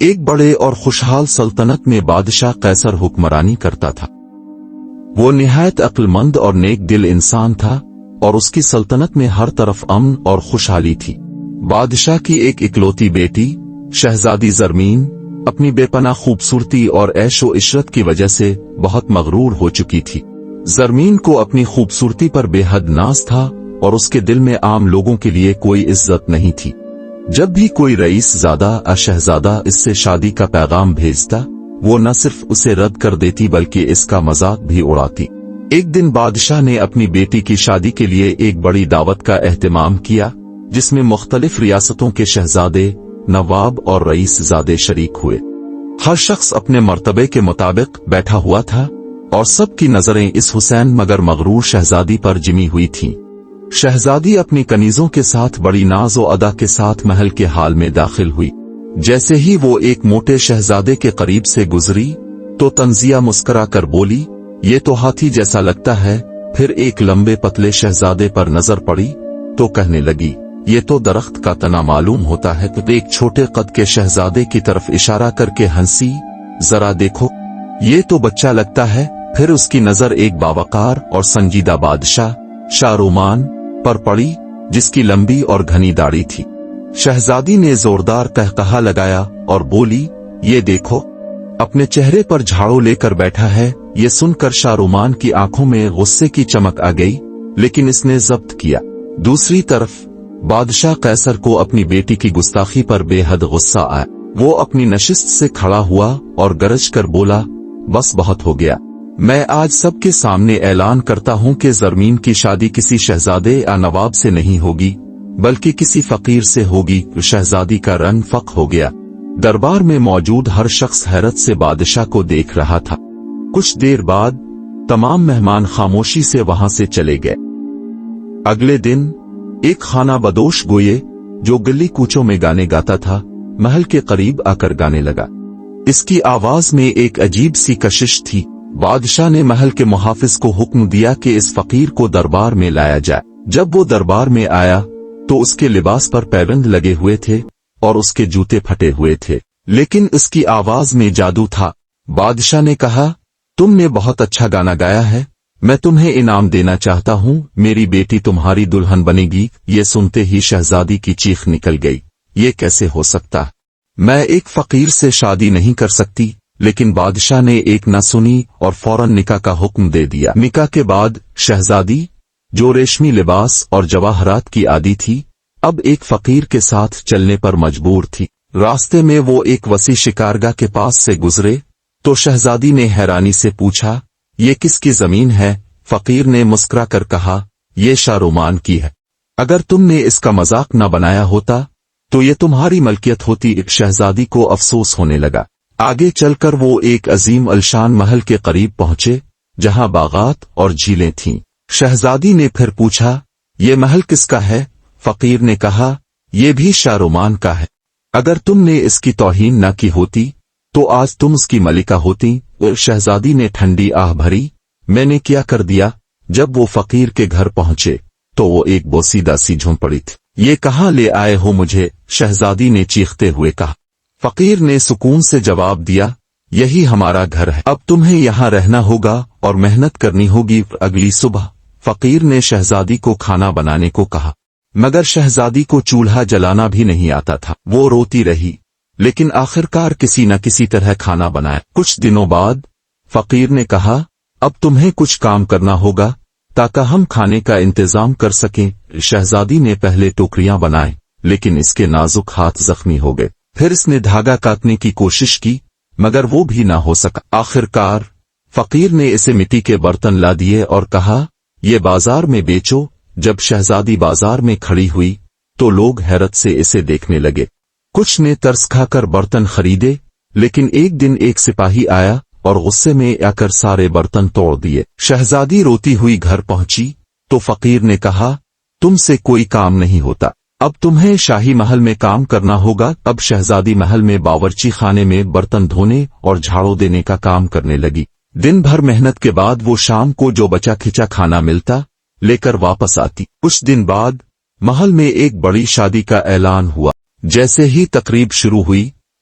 ایک بڑے اور خوشحال سلطنت میں بادشاہ قیصر حکمرانی کرتا تھا۔ وہ نہایت عقل مند اور نیک دل انسان تھا اور اس کی سلطنت میں ہر طرف امن اور خوشحالی تھی۔ بادشاہ کی ایک اکلوتی بیٹی شہزادی زرمین اپنی بے پناہ خوبصورتی اور عیش و عشرت کی وجہ سے بہت مغرور ہو چکی تھی۔ زرمین کو اپنی خوبصورتی پر بے حد ناز تھا اور اس کے دل میں عام لوگوں کے لیے کوئی عزت نہیں تھی۔ جب بھی کوئی رئیس زادہ یا شہزادہ اس سے شادی کا پیغام بھیجتا، وہ نہ صرف اسے رد کر دیتی بلکہ اس کا مذاق بھی اڑاتی۔ ایک دن بادشاہ نے اپنی بیٹی کی شادی کے لیے ایک بڑی دعوت کا اہتمام کیا، جس میں مختلف ریاستوں کے شہزادے، نواب اور رئیس زادے شریک ہوئے۔ ہر شخص اپنے مرتبے کے مطابق بیٹھا ہوا تھا اور سب کی نظریں اس حسین مگر مغرور شہزادی پر جمی ہوئی تھیں۔ شہزادی اپنی کنیزوں کے ساتھ بڑی ناز و ادا کے ساتھ محل کے حال میں داخل ہوئی۔ جیسے ہی وہ ایک موٹے شہزادے کے قریب سے گزری تو طنزیہ مسکرا کر بولی، یہ تو ہاتھی جیسا لگتا ہے۔ پھر ایک لمبے پتلے شہزادے پر نظر پڑی تو کہنے لگی، یہ تو درخت کا تنا معلوم ہوتا ہے۔ تو ایک چھوٹے قد کے شہزادے کی طرف اشارہ کر کے ہنسی، ذرا دیکھو، یہ تو بچہ لگتا ہے۔ پھر اس کی نظر ایک باوقار اور سنجیدہ بادشاہ شارومان پر پڑی، جس کی لمبی اور گھنی داڑھی تھی۔ شہزادی نے زوردار قہقہا لگایا اور بولی، یہ دیکھو، اپنے چہرے پر جھاڑو لے کر بیٹھا ہے۔ یہ سن کر شارومان کی آنکھوں میں غصے کی چمک آ گئی، لیکن اس نے ضبط کیا۔ دوسری طرف بادشاہ قیصر کو اپنی بیٹی کی گستاخی پر بے حد غصہ آیا۔ وہ اپنی نشست سے کھڑا ہوا اور گرج کر بولا، بس بہت ہو گیا۔ میں آج سب کے سامنے اعلان کرتا ہوں کہ زرمین کی شادی کسی شہزادے یا نواب سے نہیں ہوگی، بلکہ کسی فقیر سے ہوگی۔ شہزادی کا رنگ فق ہو گیا۔ دربار میں موجود ہر شخص حیرت سے بادشاہ کو دیکھ رہا تھا۔ کچھ دیر بعد تمام مہمان خاموشی سے وہاں سے چلے گئے۔ اگلے دن ایک خانہ بدوش گوئے جو گلی کوچوں میں گانے گاتا تھا، محل کے قریب آ کر گانے لگا۔ اس کی آواز میں ایک عجیب سی کشش تھی۔ بادشاہ نے محل کے محافظ کو حکم دیا کہ اس فقیر کو دربار میں لایا جائے۔ جب وہ دربار میں آیا تو اس کے لباس پر پیبند لگے ہوئے تھے اور اس کے جوتے پھٹے ہوئے تھے، لیکن اس کی آواز میں جادو تھا۔ بادشاہ نے کہا، تم نے بہت اچھا گانا گایا ہے، میں تمہیں انعام دینا چاہتا ہوں، میری بیٹی تمہاری دلہن بنے گی۔ یہ سنتے ہی شہزادی کی چیخ نکل گئی، یہ کیسے ہو سکتا؟ میں ایک فقیر سے شادی نہیں کر سکتی۔ لیکن بادشاہ نے ایک نہ سنی اور فوراً نکاح کا حکم دے دیا۔ نکاح کے بعد شہزادی، جو ریشمی لباس اور جواہرات کی عادی تھی، اب ایک فقیر کے ساتھ چلنے پر مجبور تھی۔ راستے میں وہ ایک وسیع شکارگاہ کے پاس سے گزرے تو شہزادی نے حیرانی سے پوچھا، یہ کس کی زمین ہے؟ فقیر نے مسکرا کر کہا، یہ شارومان کی ہے۔ اگر تم نے اس کا مذاق نہ بنایا ہوتا تو یہ تمہاری ملکیت ہوتی۔ شہزادی کو افسوس ہونے لگا۔ آگے چل کر وہ ایک عظیم الشان محل کے قریب پہنچے جہاں باغات اور جھیلیں تھیں۔ شہزادی نے پھر پوچھا، یہ محل کس کا ہے؟ فقیر نے کہا، یہ بھی شارومان کا ہے۔ اگر تم نے اس کی توہین نہ کی ہوتی تو آج تم اس کی ملکہ ہوتی۔ شہزادی نے ٹھنڈی آہ بھری، میں نے کیا کر دیا؟ جب وہ فقیر کے گھر پہنچے تو وہ ایک بوسیدہ سی جھونپڑی تھی۔ یہ کہاں لے آئے ہو مجھے؟ شہزادی نے چیختے ہوئے کہا۔ فقیر نے سکون سے جواب دیا، یہی ہمارا گھر ہے، اب تمہیں یہاں رہنا ہوگا اور محنت کرنی ہوگی۔ اگلی صبح فقیر نے شہزادی کو کھانا بنانے کو کہا، مگر شہزادی کو چولہا جلانا بھی نہیں آتا تھا۔ وہ روتی رہی، لیکن آخرکار کسی نہ کسی طرح کھانا بنایا۔ کچھ دنوں بعد فقیر نے کہا، اب تمہیں کچھ کام کرنا ہوگا تاکہ ہم کھانے کا انتظام کر سکیں۔ شہزادی نے پہلے ٹوکریاں بنائیں، لیکن اس کے نازک ہاتھ زخمی ہو گئے۔ پھر اس نے دھاگا کاٹنے کی کوشش کی، مگر وہ بھی نہ ہو سکا۔ آخرکار فقیر نے اسے مٹی کے برتن لا دیے اور کہا، یہ بازار میں بیچو۔ جب شہزادی بازار میں کھڑی ہوئی تو لوگ حیرت سے اسے دیکھنے لگے۔ کچھ نے ترس کھا کر برتن خریدے، لیکن ایک دن ایک سپاہی آیا اور غصے میں آ کر سارے برتن توڑ دیے۔ شہزادی روتی ہوئی گھر پہنچی تو فقیر نے کہا، تم سے کوئی کام نہیں ہوتا، اب تمہیں شاہی محل میں کام کرنا ہوگا۔ اب شہزادی محل میں باورچی خانے میں برتن دھونے اور جھاڑو دینے کا کام کرنے لگی۔ دن بھر محنت کے بعد وہ شام کو جو بچا کھچا کھانا ملتا لے کر واپس آتی۔ کچھ دن بعد محل میں ایک بڑی شادی کا اعلان ہوا۔ جیسے ہی تقریب شروع ہوئی،